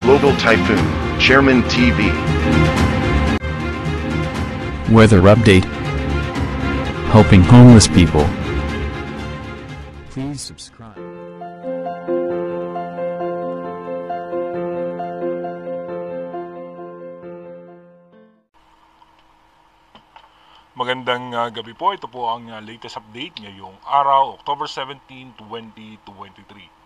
Global Typhoon, Chairman TV. Weather update. Helping homeless people. Please subscribe. Magandang gabi po. Ito po ang latest update ngayong araw, October 17, 2023.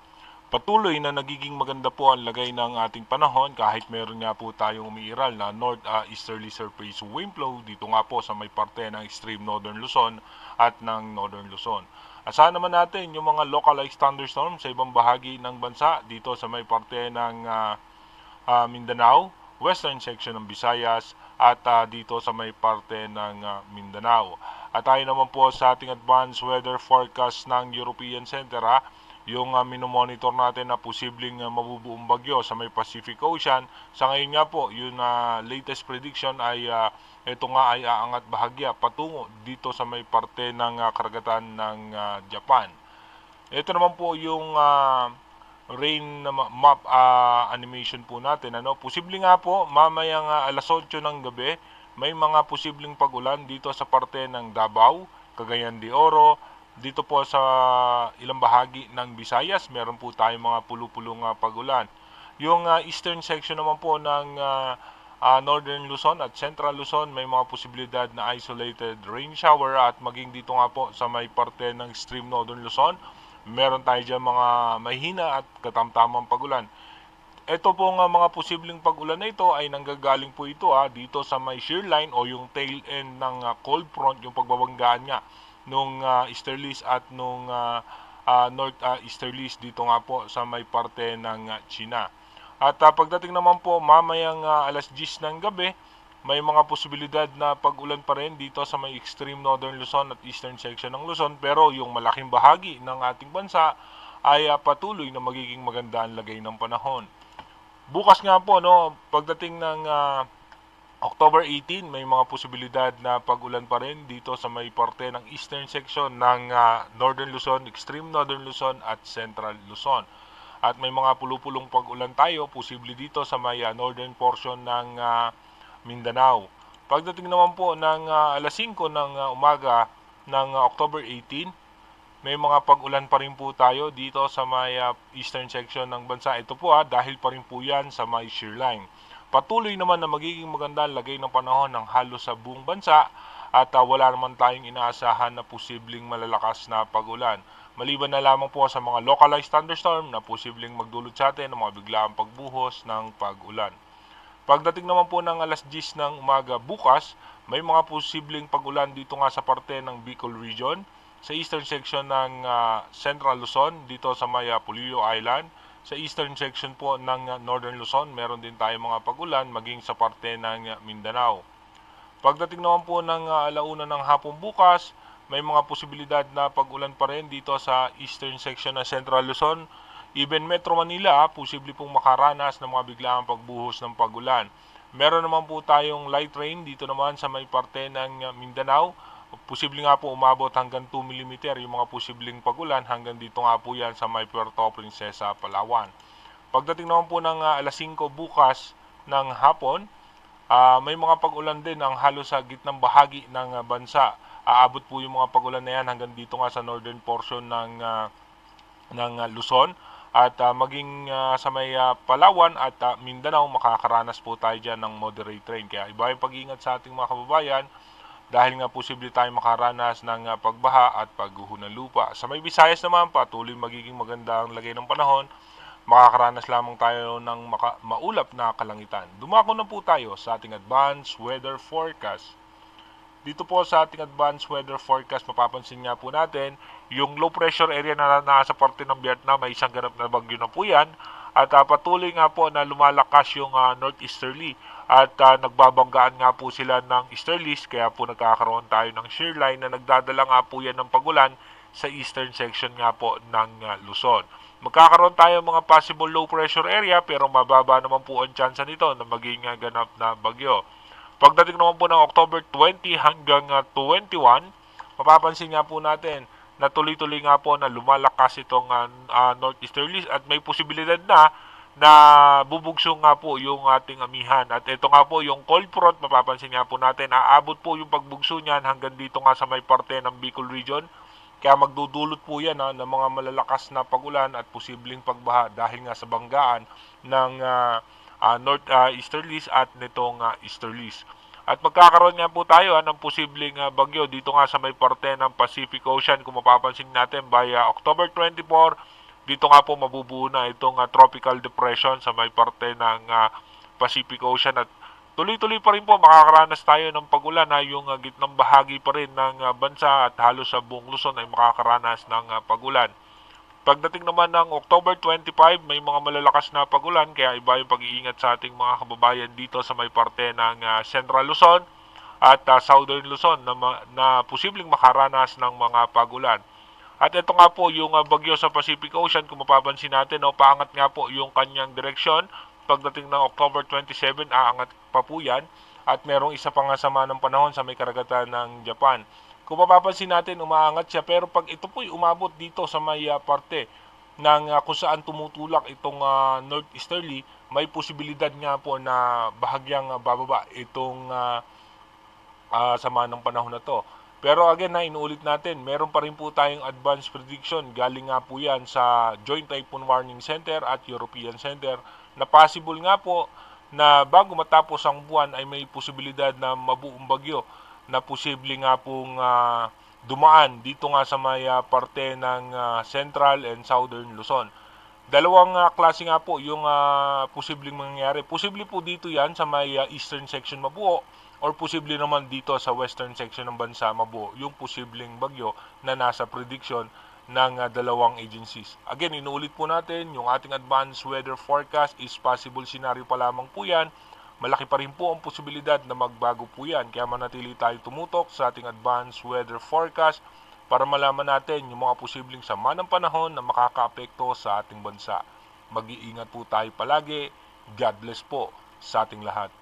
Patuloy na nagiging maganda po ang lagay ng ating panahon kahit meron nga po tayong umiiral na north-easterly surface wind flow dito nga po sa may parte ng extreme northern Luzon at ng northern Luzon. Asahan naman natin yung mga localized thunderstorms sa ibang bahagi ng bansa dito sa may parte ng Mindanao, western section ng Visayas at dito sa may parte ng Mindanao. At tayo naman po sa ating advanced weather forecast ng European Center yung minomonitor natin na posibleng mabubuong bagyo sa may Pacific Ocean. Sa ngayon nga po, yung latest prediction ay ito nga ay aangat bahagya patungo dito sa may parte ng karagatan ng Japan. Ito naman po yung rain map animation po natin. Posible nga po mamayang alas 8 ng gabi may mga posibleng pagulan dito sa parte ng Davao, Cagayan de Oro. Dito po sa ilang bahagi ng Visayas, meron po tayong mga pulu-pulong pagulan. Yung eastern section naman po ng northern Luzon at central Luzon, may mga posibilidad na isolated rain shower at maging dito nga po sa may parte ng extreme northern Luzon, meron tayo dyan mga mahina at katamtamang pagulan. Ito pong mga posibleng pagulan na ito ay nanggagaling po ito dito sa may shear line o yung tail end ng cold front, yung pagbabanggaan nga nung easterlies at nung north-easterlies dito nga po sa may parte ng China. At pagdating naman po mamayang alas 10 ng gabi, may mga posibilidad na pag-ulan pa rin dito sa may extreme northern Luzon at eastern section ng Luzon, pero yung malaking bahagi ng ating bansa ay patuloy na magiging maganda ang lagay ng panahon. Bukas nga po, pagdating ng October 18, may mga posibilidad na pag-ulan pa rin dito sa may parte ng eastern section ng northern Luzon, extreme northern Luzon at central Luzon. At may mga pulupulong pag-ulan tayo, posible dito sa may northern portion ng Mindanao. Pagdating naman po ng alas 5 ng umaga ng October 18, may mga pag-ulan pa rin po tayo dito sa may eastern section ng bansa. Ito po dahil pa rin po yan sa may shear line. Patuloy naman na magiging maganda lagay ng panahon ng halos sa buong bansa at wala naman tayong inaasahan na posibleng malalakas na pag-ulan. Maliban na lamang po sa mga localized thunderstorm na posibleng magdulot sa atin ng mga biglaang pagbuhos ng pag-ulan. Pagdating naman po ng alas 10 ng umaga bukas, may mga posibleng pag-ulan dito nga sa parte ng Bicol region, sa eastern section ng Central Luzon, dito sa may Polillo Island. Sa eastern section po ng northern Luzon, meron din tayong mga pag-ulan maging sa parte ng Mindanao. Pagdating naman po ng alauna ng hapon bukas, may mga posibilidad na pag-ulan pa rin dito sa eastern section ng Central Luzon. Even Metro Manila, posible pong makaranas ng mga biglaang pagbuhos ng pag-ulan. Meron naman po tayong light rain dito naman sa may parte ng Mindanao. Posible nga po umabot hanggang 2 mm yung mga posibleng pagulan hanggang dito nga po yan sa may Puerto Princesa, Palawan. Pagdating naman po ng alas 5 bukas ng hapon, may mga pagulan din ang halos sa gitnang bahagi ng bansa. Aabot po yung mga pagulan na yan hanggang dito nga sa northern portion ng Luzon at maging sa may Palawan at Mindanao, makakaranas po tayo dyan ng moderate rain. Kaya iba yung pag-iingat sa ating mga kababayan dahil nga posible tayong makaranas ng pagbaha at pagguho ng lupa. Sa may Visayas naman, patuloy magiging maganda ang lagay ng panahon. Makakaranas lamang tayo ng maulap na kalangitan. Dumako na po tayo sa ating advanced weather forecast. Dito po sa ating advanced weather forecast, mapapansin nga po natin yung low pressure area na nasa parte ng Vietnam, may isang ganap na bagyo na po yan. At patuloy nga po na lumalakas yung northeasterly at nagbabanggaan nga po sila ng easterlies, kaya po nagkakaroon tayo ng shear line na nagdadala nga po yan ng pagulan sa eastern section nga po ng Luzon. Magkakaroon tayo mga possible low pressure area pero mababa naman po ang chance nito na maging ganap na bagyo. Pagdating naman po ng October 20 hanggang 21, mapapansin nga po natin na tuloy-tuloy nga po na lumalakas itong northeasterlies at may posibilidad na na bubugso nga po yung ating amihan. At ito nga po yung cold front, mapapansin nga po natin, aabot po yung pagbugso niyan hanggang dito nga sa may parte ng Bicol region. Kaya magdudulot po yan ng mga malalakas na pagulan at posibleng pagbaha dahil nga sa banggaan ng north-easterlies at nitong easterlies. At magkakaroon nga po tayo ng posibleng bagyo dito nga sa may parte ng Pacific Ocean. Kung mapapansin natin by October 24, dito nga po mabubuo na itong tropical depression sa may parte ng Pacific Ocean at tuloy-tuloy pa rin po makakaranas tayo ng pagulan na yung gitnang bahagi pa rin ng bansa at halos sa buong Luzon ay makakaranas ng pagulan. Pagdating naman ng October 25, may mga malalakas na pagulan kaya iba yung pag-iingat sa ating mga kababayan dito sa may parte ng Central Luzon at Southern Luzon na posibleng makaranas ng mga pagulan. At ito nga po yung bagyo sa Pacific Ocean, kung mapapansin natin, paangat nga po yung kanyang direksyon. Pagdating ng October 27, aangat pa po yan. At merong isa pang sama ng panahon sa may karagatan ng Japan. Kung mapapansin natin, umaangat siya. Pero pag ito po'y umabot dito sa may parte ng kung saan tumutulak itong northeasterly, may posibilidad nga po na bahagyang bababa itong sama ng panahon na to. Pero again inuulit natin, meron pa rin po tayong advanced prediction. Galing nga po yan sa Joint Typhoon Warning Center at European Center na possible nga po na bago matapos ang buwan ay may posibilidad na mabuong bagyo na posible nga pong dumaan dito nga sa may parte ng Central and Southern Luzon. Dalawang klase nga po yung posibleng mangyayari. Posible po dito yan sa may eastern section mabuo or posible naman dito sa western section ng bansa mabuo yung posibleng bagyo na nasa prediction ng dalawang agencies. Again, inuulit po natin, yung ating advanced weather forecast is possible scenario pa lamang po yan. Malaki pa rin po ang posibilidad na magbago po yan. Kaya manatili tayo tumutok sa ating advanced weather forecast para malaman natin yung mga posibleng sama ng panahon na makakaapekto sa ating bansa. Mag-iingat po tayo palagi. God bless po sa ating lahat.